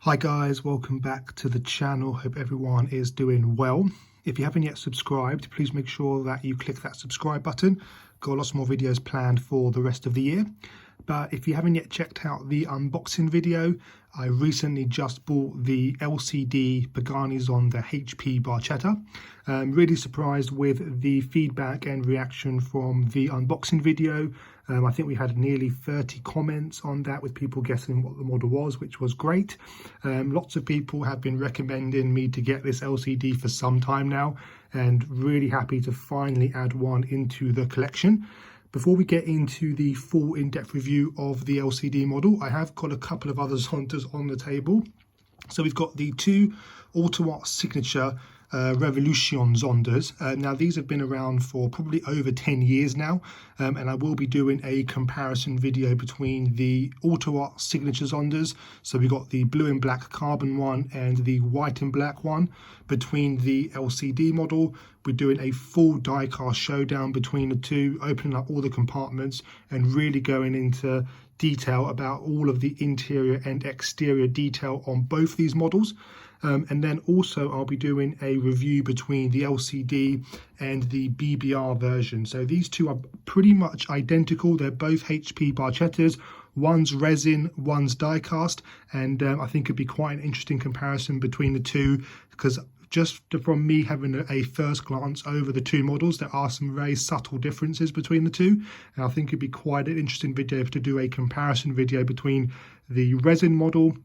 Hi guys, welcome back to the channel. Hope everyone is doing well. If you haven't yet subscribed, please make sure that you click that subscribe button. Got lots more videos planned for the rest of the year. But if you haven't yet checked out the unboxing video, I recently just bought the LCD Pagani Zonda HP Barchetta. Really surprised with the feedback and reaction from the unboxing video. I think we had nearly 30 comments on that with people guessing what the model was, which was great. Lots of people have been recommending me to get this LCD for some time now, and really happy to finally add one into the collection. Before we get into the full in-depth review of the LCD model, I have got a couple of other Zondas on the table. So we've got the two Auto Signature Revolution Zondas. Now these have been around for probably over 10 years now, and I will be doing a comparison video between the Auto Signature Zondas. So we've got the blue and black carbon one and the white and black one. Between the LCD model, we're doing a full die-cast showdown between the two, opening up all the compartments and really going into detail about all of the interior and exterior detail on both these models. And then also I'll be doing a review between the LCD and the BBR version. So these two are pretty much identical. They're both HP Barchettas. One's resin, one's die cast, and I think it'd be quite an interesting comparison between the two, because just from me having a first glance over the two models, there are some very subtle differences between the two. And I think it'd be quite an interesting video to do a comparison video between the resin model,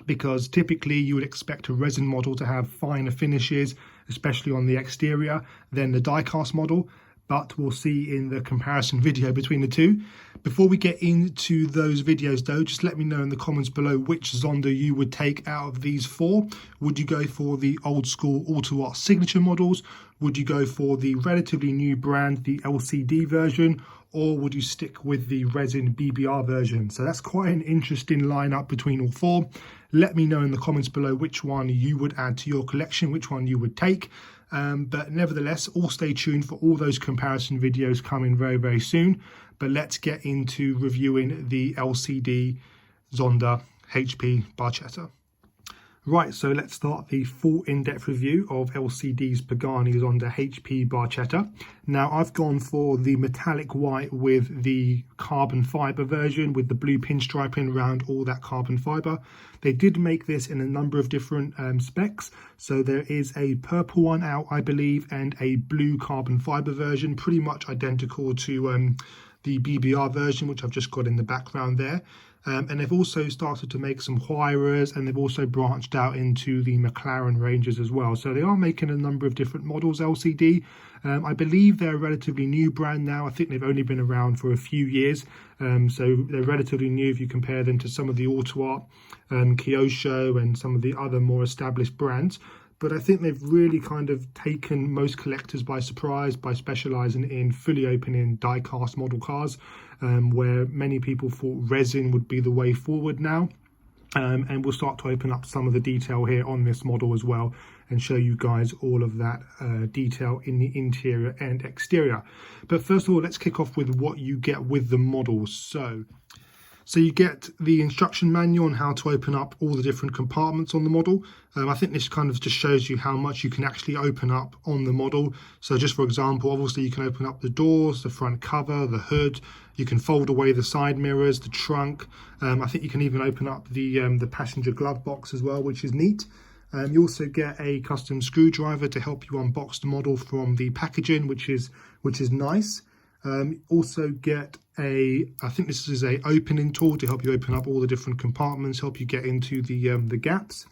because typically you would expect a resin model to have finer finishes, especially on the exterior, than the die-cast model. But we'll see in the comparison video between the two. Before we get into those videos though, just let me know in the comments below which Zonda you would take out of these four. Would you go for the old school Auto Art Signature models? Would you go for the relatively new brand, the LCD version? Or would you stick with the resin BBR version? So that's quite an interesting lineup between all four. Let me know in the comments below which one you would add to your collection, which one you would take. But nevertheless, all stay tuned for all those comparison videos coming very, very soon. But let's get into reviewing the LCD Zonda HP Barchetta. Right, so let's start the full in-depth review of LCD's Pagani Zonda HP Barchetta. Now, I've gone for the metallic white with the carbon fibre version, with the blue pinstriping around all that carbon fibre. They did make this in a number of different specs. So there is a purple one out, I believe, and a blue carbon fibre version, pretty much identical to the BBR version, which I've just got in the background there. And they've also started to make some Huayras, and they've also branched out into the McLaren ranges as well. So they are making a number of different models, LCD. I believe they're a relatively new brand now. I think they've only been around for a few years. So they're relatively new if you compare them to some of the Auto Art, Kyosho, and some of the other more established brands. But I think they've really kind of taken most collectors by surprise by specialising in fully opening die-cast model cars, where many people thought resin would be the way forward now. And we'll start to open up some of the detail here on this model as well and show you guys all of that detail in the interior and exterior. But first of all, let's kick off with what you get with the models. So you get the instruction manual on how to open up all the different compartments on the model. I think this kind of just shows you how much you can actually open up on the model. So just for example, obviously you can open up the doors, the front cover, the hood. You can fold away the side mirrors, the trunk. I think you can even open up the passenger glove box as well, which is neat. You also get a custom screwdriver to help you unbox the model from the packaging, which is nice. Also get I think this is a opening tool to help you open up all the different compartments, help you get into the gaps.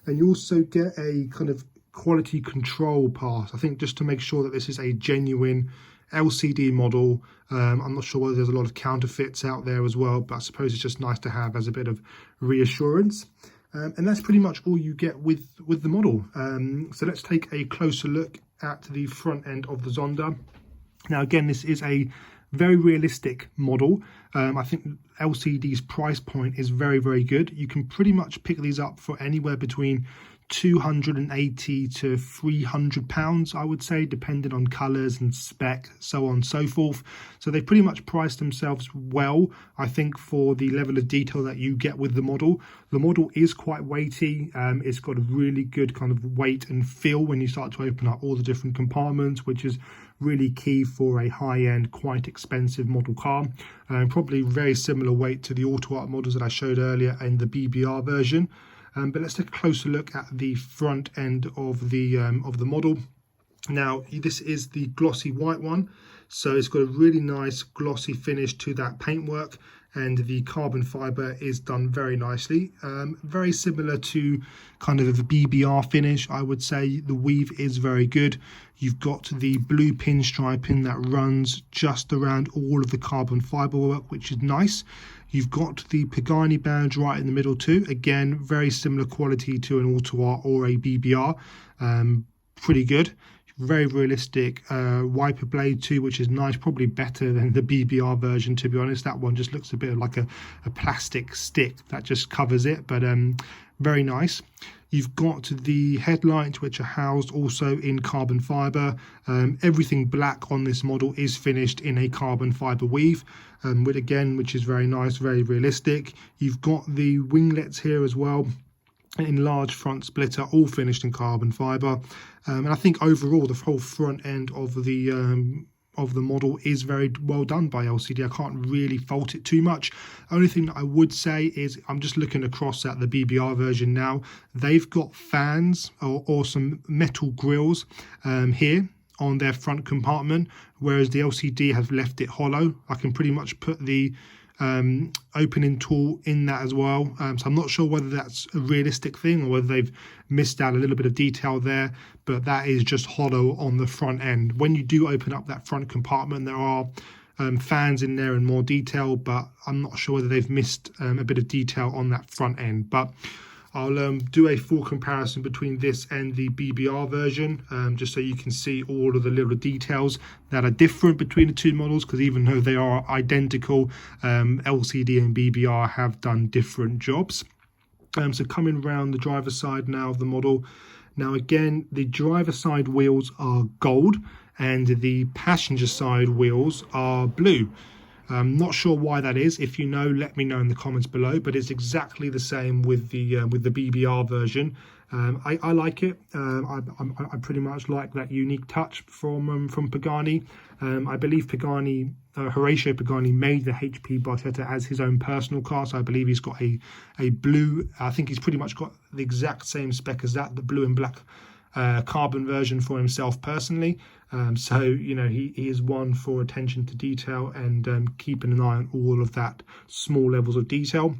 And you also get a kind of quality control part, I think, just to make sure that this is a genuine LCD model. I'm not sure whether there's a lot of counterfeits out there as well, but I suppose it's just nice to have as a bit of reassurance. And that's pretty much all you get with the model. So let's take a closer look at the front end of the Zonda. Now, again, this is a very realistic model. I think LCD's price point is very, very good. You can pretty much pick these up for anywhere between 280 to 300 pounds, I would say, depending on colours and spec, so on and so forth. So they pretty much priced themselves well, I think, for the level of detail that you get with the model. The model is quite weighty. It's got a really good kind of weight and feel when you start to open up all the different compartments, which is really key for a high-end, quite expensive model car. Probably very similar weight to the Auto Art models that I showed earlier in the BBR version. But let's take a closer look at the front end of the model. Now, this is the glossy white one, so it's got a really nice glossy finish to that paintwork, and the carbon fiber is done very nicely. Very similar to kind of the BBR finish, I would say. The weave is very good. You've got the blue pinstriping that runs just around all of the carbon fiber work, which is nice. You've got the Pagani badge right in the middle too. Again, very similar quality to an Auto Art or a BBR. Pretty good. Very realistic wiper blade too, which is nice. Probably better than the BBR version, to be honest. That one just looks a bit like a plastic stick that just covers it, but very nice. You've got the headlights, which are housed also in carbon fiber. Everything black on this model is finished in a carbon fiber weave, which is very nice, very realistic. You've got the winglets here as well, enlarged front splitter, all finished in carbon fiber. And I think overall the whole front end of the model is very well done by LCD. I can't really fault it too much. Only thing that I would say is, I'm just looking across at the BBR version now. They've got fans or some metal grills here on their front compartment, whereas the LCD has left it hollow. I can pretty much put the opening tool in that as well. So I'm not sure whether that's a realistic thing or whether they've missed out a little bit of detail there, but that is just hollow on the front end. When you do open up that front compartment, there are fans in there in more detail, but I'm not sure whether they've missed a bit of detail on that front end. But I'll do a full comparison between this and the BBR version, just so you can see all of the little details that are different between the two models, because even though they are identical, LCD and BBR have done different jobs. So coming around the driver's side now of the model. Now again, the driver side wheels are gold and the passenger side wheels are blue. I'm not sure why that is. If you know, let me know in the comments below, but it's exactly the same with the BBR version. I like it. I pretty much like that unique touch from Pagani. I believe Horatio Pagani made the HP Barchetta as his own personal car, so I believe he's got a blue. I think he's pretty much got the exact same spec as that, the blue and black carbon version for himself personally. So you know, he is one for attention to detail and keeping an eye on all of that small levels of detail.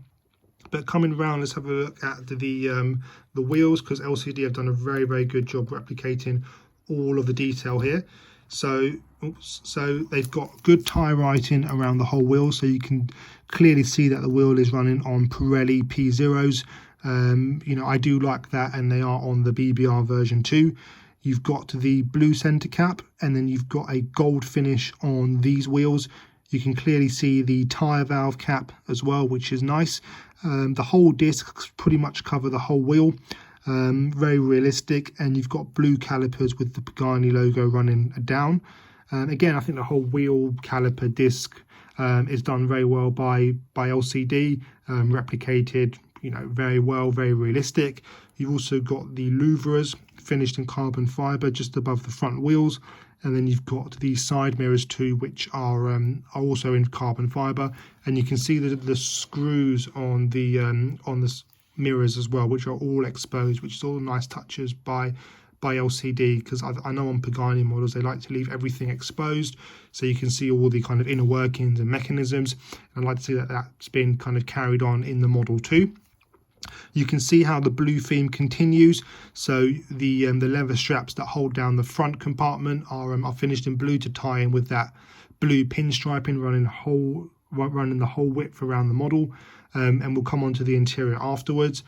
But coming around, let's have a look at the wheels, because LCD have done a very, very good job replicating all of the detail here. So they've got good tie writing around the whole wheel, so you can clearly see that the wheel is running on Pirelli P0s. You know, I do like that, and they are on the BBR version too. You've got the blue center cap, and then you've got a gold finish on these wheels. You can clearly see the tyre valve cap as well, which is nice. The whole discs pretty much cover the whole wheel. Very realistic, and you've got blue calipers with the Pagani logo running down. Again, I think the whole wheel caliper disc is done very well by LCD, replicated, you know, very well, very realistic. You've also got the louvres finished in carbon fiber just above the front wheels, and then you've got the side mirrors too, which are also in carbon fiber, and you can see the screws on the mirrors as well, which are all exposed, which is all nice touches by LCD, because I know on Pagani models they like to leave everything exposed so you can see all the kind of inner workings and mechanisms, and I'd like to see that that's been kind of carried on in the model too. You can see how the blue theme continues. So the leather straps that hold down the front compartment are finished in blue to tie in with that blue pinstriping running the whole width around the model. And we'll come on to the interior afterwards.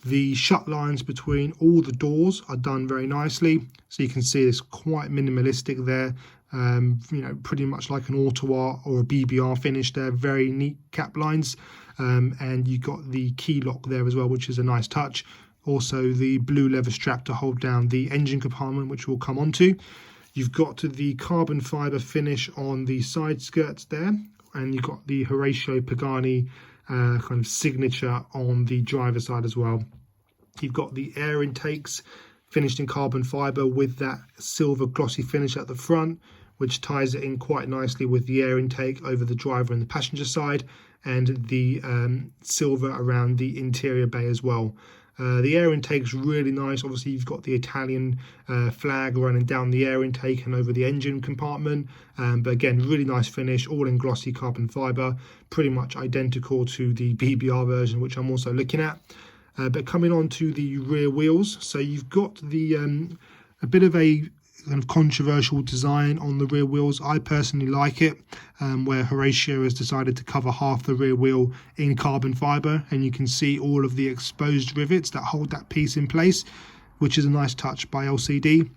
The shut lines between all the doors are done very nicely. So you can see it's quite minimalistic there. You know, pretty much like an Auto Art or a BBR finish there. Very neat cap lines. And you got the key lock there as well, which is a nice touch. Also the blue leather strap to hold down the engine compartment, which we'll come on to. You've got the carbon fibre finish on the side skirts there, and you've got the Horatio Pagani kind of signature on the driver's side as well. You've got the air intakes finished in carbon fibre with that silver glossy finish at the front, which ties it in quite nicely with the air intake over the driver and the passenger side, and the silver around the interior bay as well. The air intake's really nice. Obviously, you've got the Italian flag running down the air intake and over the engine compartment. But again, really nice finish, all in glossy carbon fibre, pretty much identical to the BBR version, which I'm also looking at. But coming on to the rear wheels, so you've got the a bit of a kind of controversial design on the rear wheels. I personally like it, where Horatio has decided to cover half the rear wheel in carbon fibre, and you can see all of the exposed rivets that hold that piece in place, which is a nice touch by LCD.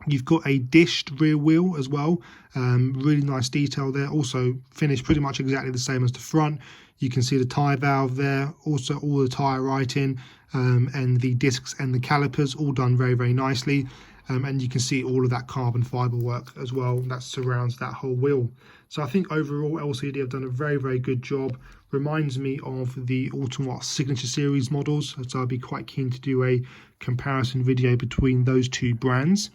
You've got a dished rear wheel as well, really nice detail there, also finished pretty much exactly the same as the front. You can see the tyre valve there, also all the tyre writing, and the discs and the calipers all done very, very nicely. And you can see all of that carbon fibre work as well that surrounds that whole wheel. So I think overall LCD have done a very, very good job. Reminds me of the Automotive Signature Series models, so I'd be quite keen to do a comparison video between those two brands.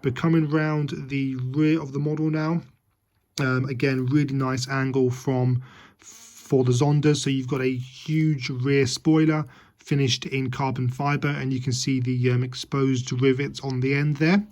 But coming round the rear of the model now, again, really nice angle for the Zonda. So you've got a huge rear spoiler finished in carbon fibre, and you can see the exposed rivets on the end there.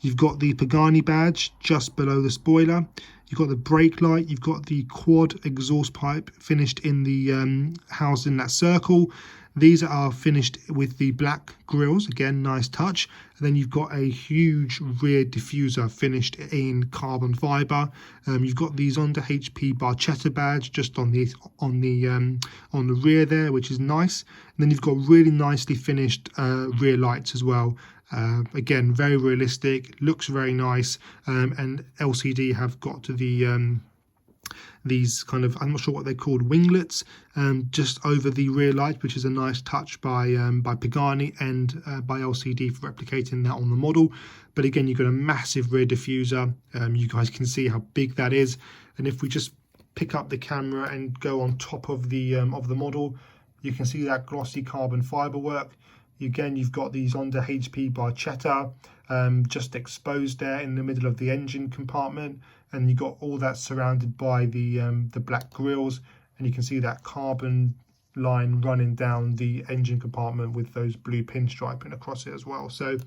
You've got the Pagani badge just below the spoiler. You've got the brake light. You've got the quad exhaust pipe finished in the housed in that circle. These are finished with the black grills, again, nice touch. And then you've got a huge rear diffuser finished in carbon fibre. You've got the Zonda HP Barchetta badge just on the rear there, which is nice. And then you've got really nicely finished rear lights as well. Again, very realistic, looks very nice, and LCD have got to the these kind of, I'm not sure what they're called, winglets, just over the rear light, which is a nice touch by Pagani and by LCD for replicating that on the model. But again, you've got a massive rear diffuser. You guys can see how big that is, and if we just pick up the camera and go on top of the model, you can see that glossy carbon fibre work. Again, you've got the Zonda HP Barchetta just exposed there in the middle of the engine compartment, and you've got all that surrounded by the black grills, and you can see that carbon line running down the engine compartment with those blue pinstriping across it as well. So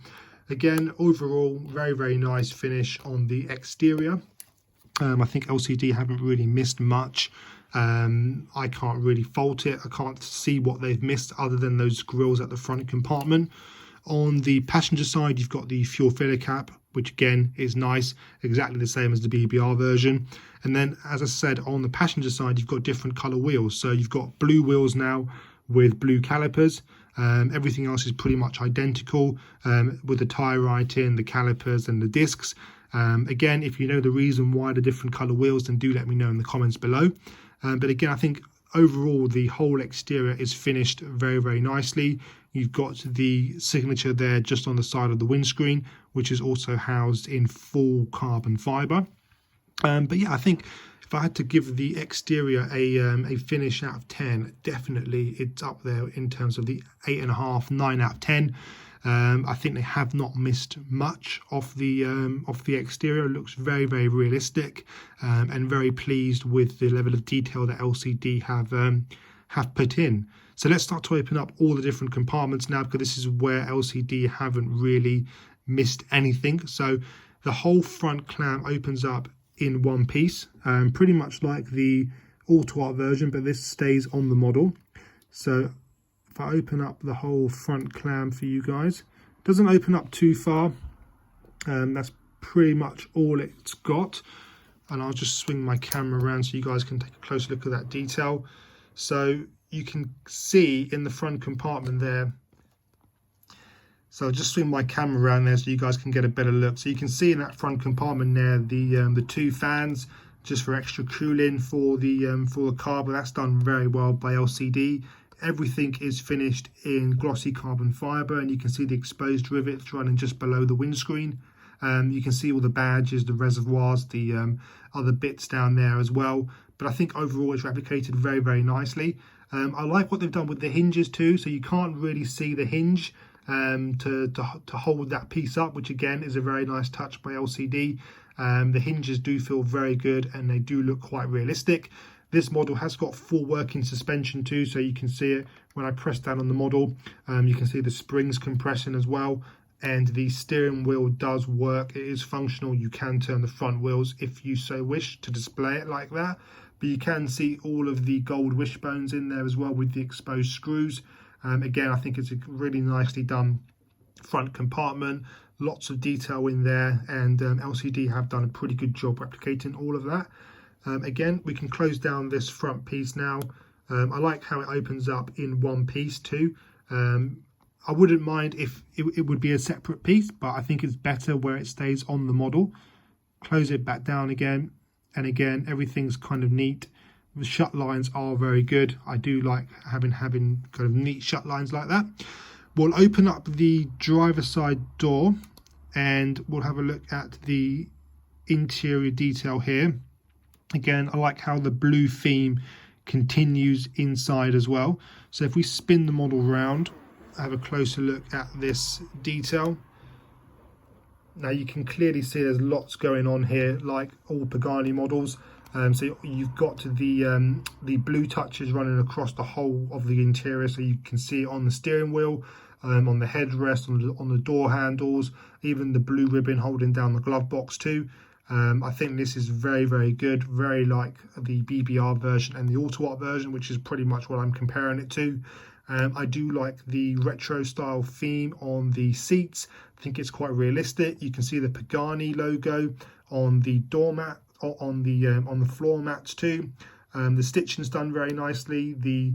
again, overall, very, very nice finish on the exterior. I think LCD haven't really missed much. I can't really fault it. I can't see what they've missed other than those grills at the front compartment. On the passenger side, you've got the fuel filler cap, which again is nice, exactly the same as the BBR version. And then, as I said, on the passenger side, you've got different colour wheels. So you've got blue wheels now with blue calipers. Everything else is pretty much identical, with the tyre writing, the calipers and the discs. Again, if you know the reason why the different colour wheels, then do let me know in the comments below. But again, I think overall the whole exterior is finished very, very nicely. You've got the signature there just on the side of the windscreen, which is also housed in full carbon fibre. But yeah, I think if I had to give the exterior a finish out of 10, definitely it's up there in terms of the 8.5, 9 out of 10. I think they have not missed much of the exterior. It looks very, very realistic, and very pleased with the level of detail that LCD have put in. So let's start to open up all the different compartments now, because this is where LCD haven't really missed anything. So the whole front clam opens up in one piece, pretty much like the Auto Art version, but this stays on the model. So if I open up the whole front clam for you guys, it doesn't open up too far. That's pretty much all it's got. And I'll just swing my camera around so you guys can take a closer look at that detail. So you can see in the front compartment there, so I'll just swing my camera around there so you guys can get a better look. So you can see in that front compartment there the two fans, just for extra cooling for the car, but that's done very well by LCD. Everything is finished in glossy carbon fibre, and you can see the exposed rivets running just below the windscreen. You can see all the badges, the reservoirs, the other bits down there as well. But I think overall it's replicated very, very nicely. I like what they've done with the hinges too, so you can't really see the hinge to hold that piece up, which again is a very nice touch by LCD. The hinges do feel very good and they do look quite realistic. This model has got full working suspension too, so you can see it when I press down on the model. You can see the springs compressing as well, and the steering wheel does work. It is functional. You can turn the front wheels if you so wish to display it like that, but you can see all of the gold wishbones in there as well with the exposed screws. Again, I think it's a really nicely done front compartment, lots of detail in there, and LCD have done a pretty good job replicating all of that. Again, we can close down this front piece now. I like how it opens up in one piece too. I wouldn't mind if it would be a separate piece, but I think it's better where it stays on the model. Close it back down again, and again, everything's kind of neat. The shut lines are very good. I do like having kind of neat shut lines like that. We'll open up the driver's side door and we'll have a look at the interior detail here. Again, I like how the blue theme continues inside as well. So if we spin the model round, have a closer look at this detail. Now you can clearly see there's lots going on here, like all Pagani models. So you've got the blue touches running across the whole of the interior, so you can see it on the steering wheel, on the headrest, on the door handles, even the blue ribbon holding down the glove box too. I think this is very, very good, very like the BBR version and the Auto Art version, which is pretty much what I'm comparing it to. I do like the retro style theme on the seats. I think it's quite realistic. You can see the Pagani logo on the doormat, on the floor mats too. The stitching's done very nicely. The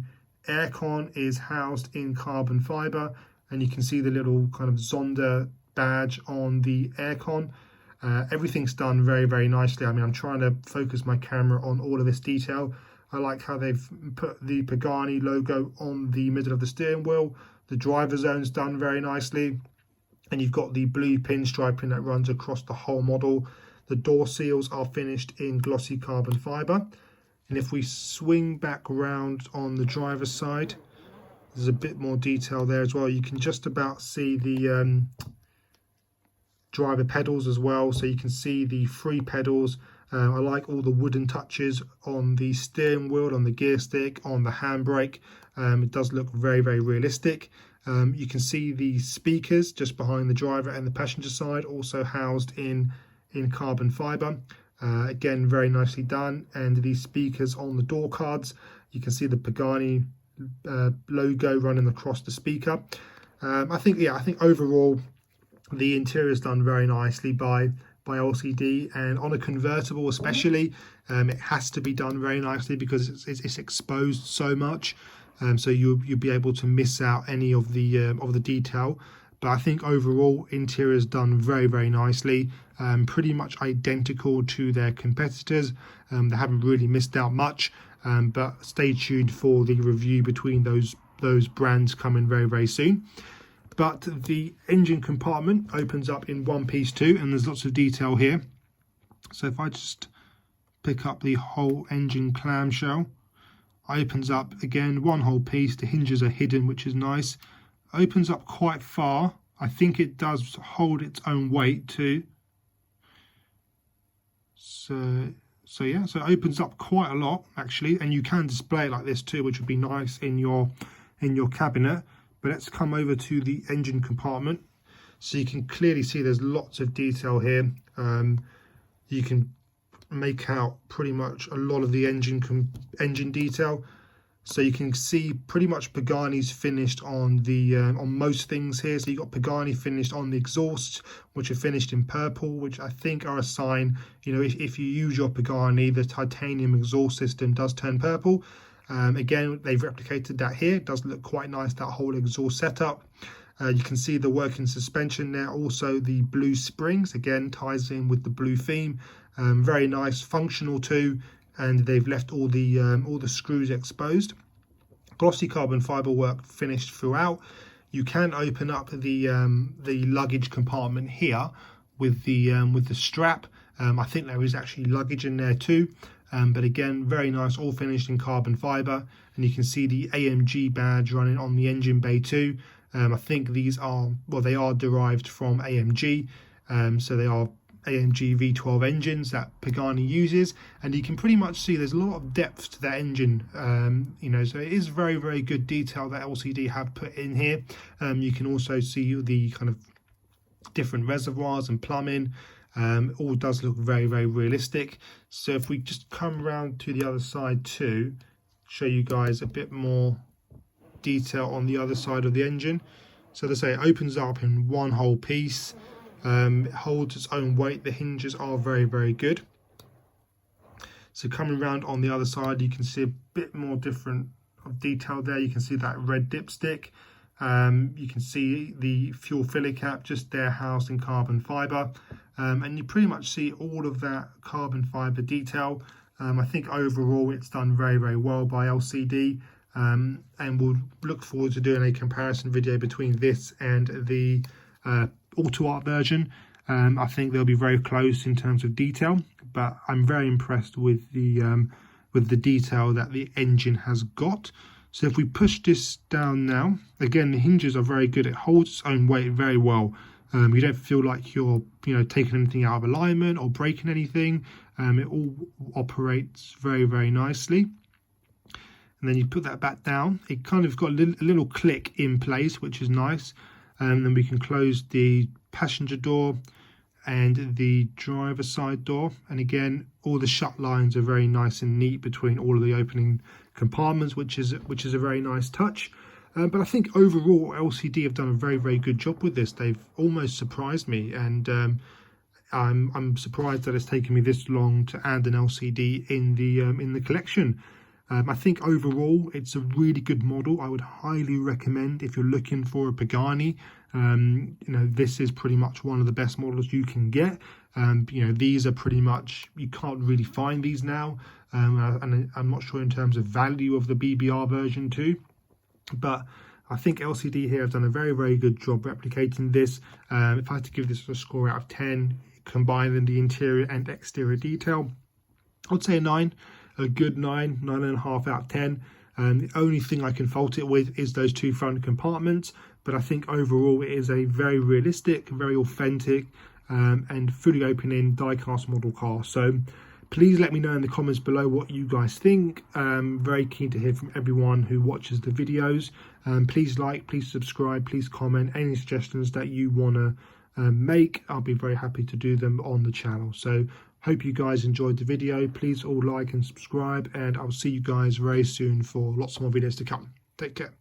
aircon is housed in carbon fibre, and you can see the little kind of Zonda badge on the aircon. Everything's done very, very nicely. I mean, I'm trying to focus my camera on all of this detail. I like how they've put the Pagani logo on the middle of the steering wheel. The driver zone's done very nicely, and you've got the blue pinstriping that runs across the whole model. The door seals are finished in glossy carbon fibre. And if we swing back around on the driver's side, there's a bit more detail there as well. You can just about see the driver pedals as well, so you can see the free pedals. I like all the wooden touches on the steering wheel, on the gear stick, on the handbrake. It does look very, very realistic. You can see the speakers just behind the driver and the passenger side, also housed in carbon fibre. Again, very nicely done. And the speakers on the door cards, you can see the Pagani logo running across the speaker. I think overall the interior is done very nicely by LCD, and on a convertible especially, it has to be done very nicely because it's exposed so much, so you'll be able to miss out any of the detail. But I think overall interior is done very, very nicely, pretty much identical to their competitors. They haven't really missed out much, but stay tuned for the review between those brands coming very, very soon. But the engine compartment opens up in one piece too, and there's lots of detail here. So if I just pick up the whole engine clamshell, opens up again one whole piece. The hinges are hidden, which is nice. Opens up quite far. I think it does hold its own weight too. So yeah, so it opens up quite a lot actually, and you can display it like this too, which would be nice in your cabinet. But let's come over to the engine compartment. So you can clearly see there's lots of detail here. You can make out pretty much a lot of the engine detail. So you can see pretty much Pagani's finished on most things here. So you've got Pagani finished on the exhausts, which are finished in purple, which I think are a sign, you know, if you use your Pagani, the titanium exhaust system does turn purple. Again, they've replicated that here. It does look quite nice, that whole exhaust setup. You can see the working suspension there. Also the blue springs, again, ties in with the blue theme. Very nice, functional too. And they've left all the screws exposed. glossy carbon fibre work finished throughout. You can open up the luggage compartment here with the strap. I think there is actually luggage in there too. But again, very nice, all finished in carbon fibre. And you can see the AMG badge running on the engine bay too. I think these are, well, they are derived from AMG. So they are AMG V12 engines that Pagani uses. And you can pretty much see there's a lot of depth to that engine. You know, so it is very, very good detail that LCD have put in here. You can also see the kind of different reservoirs and plumbing. All does look very, very realistic. So if we just come around to the other side too, show you guys a bit more detail on the other side of the engine. So they say it opens up in one whole piece. It holds its own weight. The hinges are very, very good. So coming around on the other side, you can see a bit more different of detail there. You can see that red dipstick. You can see the fuel filler cap just there housed in carbon fibre. And you pretty much see all of that carbon fibre detail. I think overall it's done very, very well by LCD. And we'll look forward to doing a comparison video between this and the Auto Art version. I think they'll be very close in terms of detail, but I'm very impressed with the detail that the engine has got. So if we push this down now, again, the hinges are very good. It holds its own weight very well. You don't feel like you're, taking anything out of alignment or breaking anything. It all operates very, very nicely. And then you put that back down. It kind of got a little click in place, which is nice. And then we can close the passenger door and the driver side door. And again, all the shut lines are very nice and neat between all of the opening compartments, which is a very nice touch. But I think overall LCD have done a very, very good job with this. They've almost surprised me, and I'm surprised that it's taken me this long to add an LCD in the collection. I think overall it's a really good model. I would highly recommend if you're looking for a Pagani. This is pretty much one of the best models you can get. These are pretty much, you can't really find these now. And I'm not sure in terms of value of the BBR version too. But I think LCD here have done a very, very good job replicating this. If I had to give this a score out of 10, combining the interior and exterior detail, I'd say a 9. A good 9.5 out of 10. The only thing I can fault it with is those two front compartments, but I think overall it is a very realistic, very authentic, and fully open-in die-cast model car. So please let me know in the comments below what you guys think. Very keen to hear from everyone who watches the videos. Please like, please subscribe, please comment. Any suggestions that you want to make, I'll be very happy to do them on the channel. So hope you guys enjoyed the video. Please all like and subscribe, and I'll see you guys very soon for lots more videos to come. Take care.